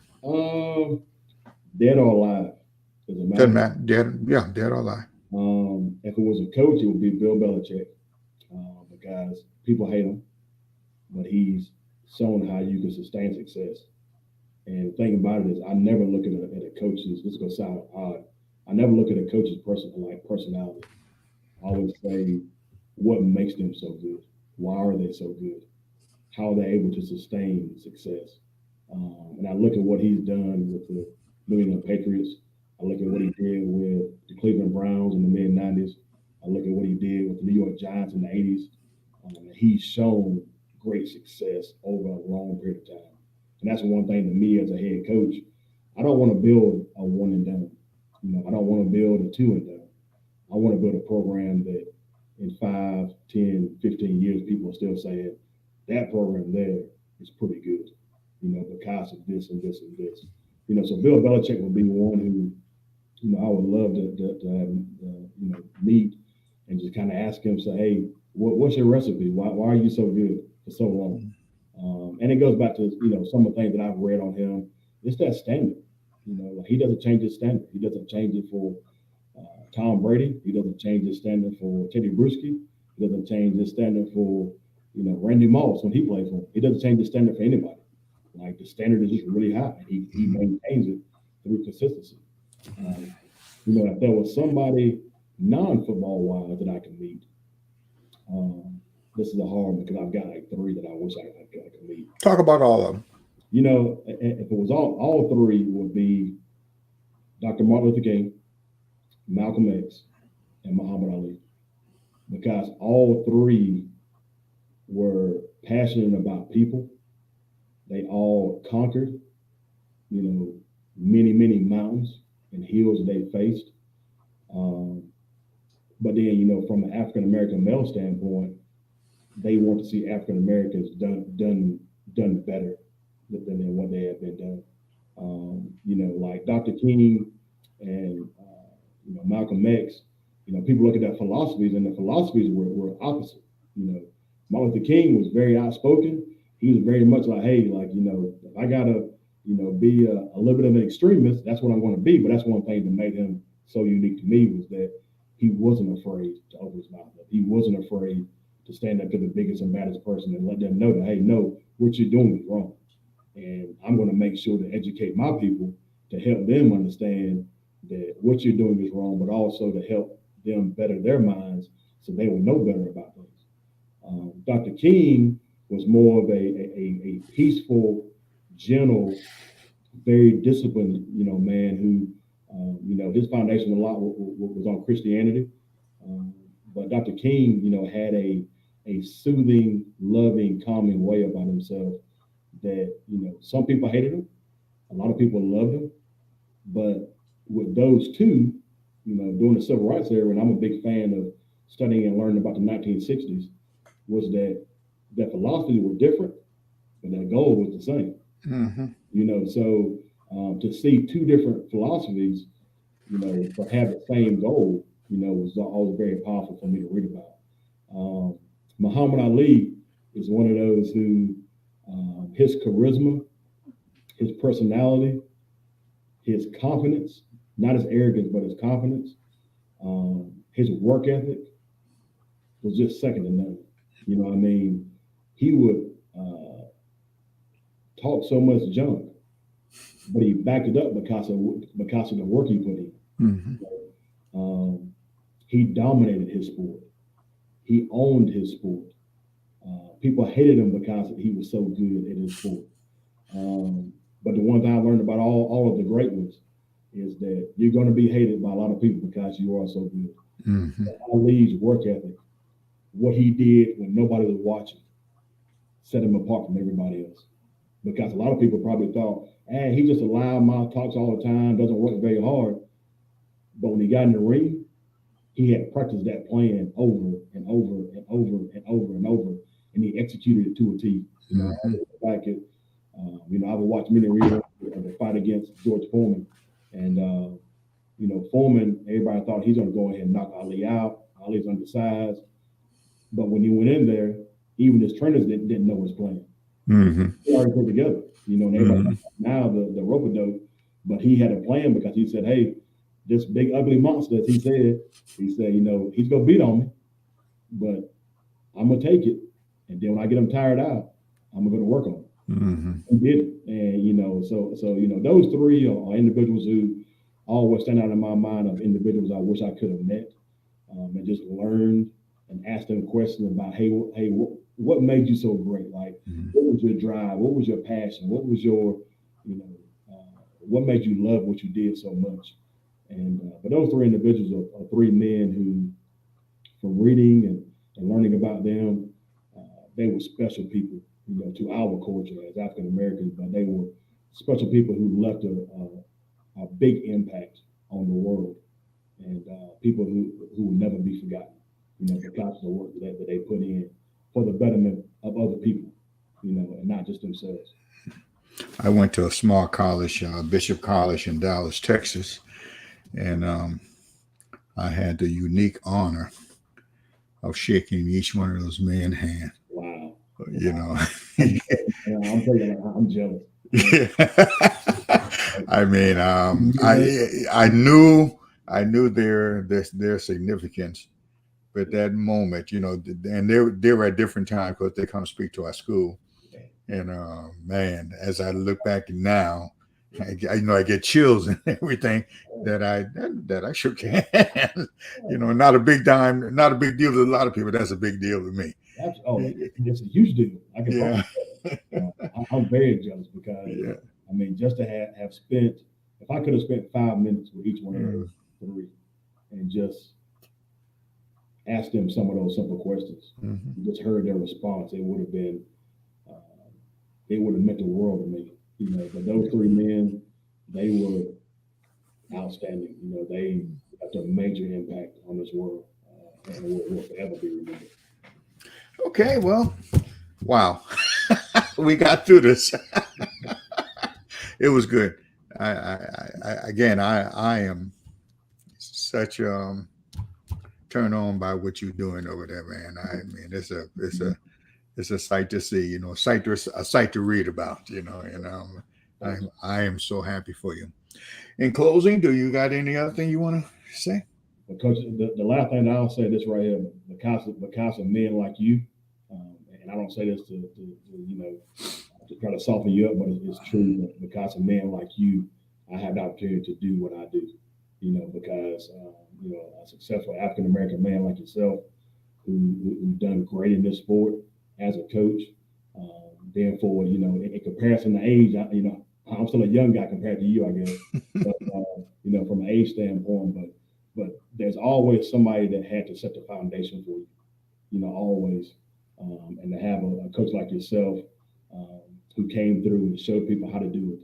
Dead or alive? Doesn't matter. Dead or alive. If it was a coach, it would be Bill Belichick, because people hate him, but he's shown how you can sustain success. And the thing about it is, I never look at a coach's. This is gonna sound odd. I never look at a coach's personality. I always say, what makes them so good? Why are they so good? How are they able to sustain success? And I look at what he's done with the New England Patriots. I look at what he did with the Cleveland Browns in the mid-'90s. I look at what he did with the New York Giants in the '80s. And he's shown great success over a long period of time. And that's one thing to me as a head coach. I don't want to build a one and done. I don't want to build a two and done. I want to build a program that in 5, 10, 15 years, people are still saying that program there is pretty good, because of this and this and this. So Bill Belichick would be one who, I would love to meet and just kind of ask him, say, hey, what's your recipe? Why are you so good for so long? And it goes back to, some of the things that I've read on him. It's that standard. Like he doesn't change his standard. He doesn't change it for Tom Brady. He doesn't change his standard for Teddy Bruschi. He doesn't change his standard for, Randy Moss when he played for him. He doesn't change his standard for anybody. Like the standard is just really high. He maintains it through consistency. If there was somebody non-football wise that I could meet, this is a hard one because I've got like three that I wish I could meet. Talk about all of them. If it was all three would be Dr. Martin Luther King, Malcolm X, and Muhammad Ali, because all three were passionate about people. They all conquered, many, many mountains and hills they faced. But then, from an African American male standpoint, they want to see African Americans done better than what they have been done. Like Dr. King and Malcolm X. People look at their philosophies, and the philosophies were opposite. Martin Luther King was very outspoken. He was very much like, hey, like, if I gotta, be a little bit of an extremist, that's what I'm going to be. But that's one thing that made him so unique to me was that he wasn't afraid to open his mouth up. He wasn't afraid to stand up to the biggest and baddest person and let them know that, hey, no, what you're doing is wrong. And I'm going to make sure to educate my people to help them understand that what you're doing is wrong, but also to help them better their minds so they would know better about things. Dr. King was more of a peaceful, gentle, very disciplined, man who, his foundation a lot was on Christianity. But Dr. King, had a soothing, loving, calming way about himself that, some people hated him. A lot of people loved him. But with those two, during the civil rights era, and I'm a big fan of studying and learning about the 1960s, was that their philosophy were different, but their goal was the same. Mm-hmm. So to see two different philosophies, but have the same goal, was always very powerful for me to read about. Muhammad Ali is one of those who, his charisma, his personality, his confidence, not his arrogance, but his confidence, his work ethic was just second to none. You know what I mean? He would talk so much junk, but he backed it up because of the work he put in. Mm-hmm. He dominated his sport. He owned his sport. People hated him because he was so good at his sport. But the one thing I learned about all of the great ones is that you're going to be hated by a lot of people because you are so good. Mm-hmm. Ali's work ethic, what he did when nobody was watching, set him apart from everybody else. Because a lot of people probably thought, hey, he just a loudmouth, talks all the time, doesn't work very hard. But when he got in the ring, he had practiced that plan over and over and over and over and over, and he executed it to a T. I've watched many reruns of the fight against George Foreman, and Foreman, everybody thought he's going to go ahead and knock Ali out. Ali's undersized, but when he went in there, even his trainers didn't know his plan. Mm-hmm. They already put together, and everybody now the rope-a-dope, but he had a plan because he said, hey, this big ugly monster, as he said, he's gonna beat on me, but I'm gonna take it, and then when I get him tired out, I'm gonna go to work on it. Mm-hmm. He did it, and so those three are individuals who always stand out in my mind of individuals I wish I could have met, and just learned and asked them questions about, hey, what made you so great? Like, what was your drive? What was your passion? What was your, what made you love what you did so much? And but those three individuals are three men who, from reading and learning about them, they were special people, to our culture as African Americans, but they were special people who left a big impact on the world, and people who will never be forgotten, because of the work that they put in for the betterment of other people, and not just themselves. I went to a small college, Bishop College in Dallas, Texas, and I had the unique honor of shaking each one of those men's hand. Wow. I'm jealous. I mean, I knew their significance, but that moment, and they were at different times because they come speak to our school, and man, as I look back now, I get chills and everything that I shook hands. Not a big deal to a lot of people. That's a big deal to me. It's a huge deal. I can I'm very jealous because just to have spent, if I could have spent 5 minutes with each one of those three and just asked them some of those simple questions, just heard their response, it would have meant the world to me. But those three men, they were outstanding. They left a major impact on this world, and will forever be remembered. Okay, well, wow, we got through this. It was good. I am such turned on by what you're doing over there, man. I mean, it's a sight to see, a sight to read about, and I am so happy for you. In closing, do you got any other thing you want to say? Well, Coach, the last thing I'll say this right here, because of men like you, and I don't say this to try to soften you up, but it's true that because of men like you, I have the opportunity to do what I do. Because a successful African American man like yourself, who've done great in this sport as a coach. Then for, in comparison to age, I'm still a young guy compared to you, I guess. But, from an age standpoint, but there's always somebody that had to set the foundation for you, always. And to have a coach like yourself who came through and showed people how to do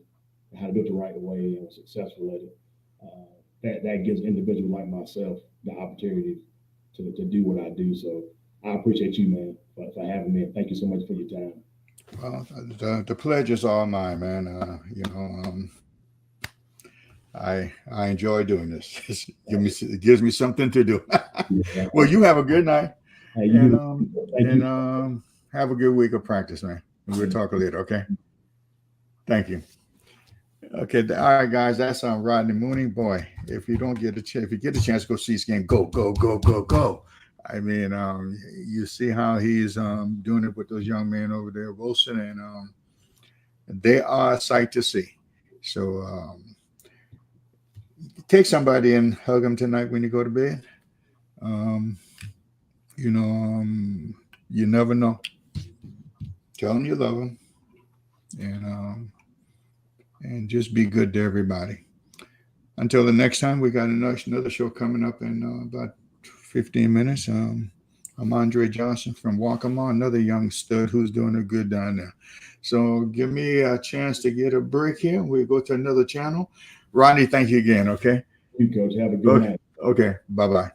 it the right way and was successful at it, that gives an individual like myself the opportunity to do what I do. So I appreciate you, man, for having me. And thank you so much for your time. Well, the pledge is all mine, man. I enjoy doing this. It gives me something to do. Well, you have a good night, Hey, and have a good week of practice, man. And we'll talk later, okay? Thank you. Okay, all right, guys. That's Rodney Mooney. Boy, if you get a chance to go see this game, go. I mean, you see how he's doing it with those young men over there, Wilson, and they are a sight to see. So take somebody and hug them tonight when you go to bed. You never know. Tell them you love them, and just be good to everybody. Until the next time, we got another show coming up in about 15 minutes. I'm Andre Johnson from Waccamaw, another young stud who's doing a good down there. So give me a chance to get a break here. We'll go to another channel. Rodney, thank you again, okay? You, Coach. Have a good night. Okay, bye-bye.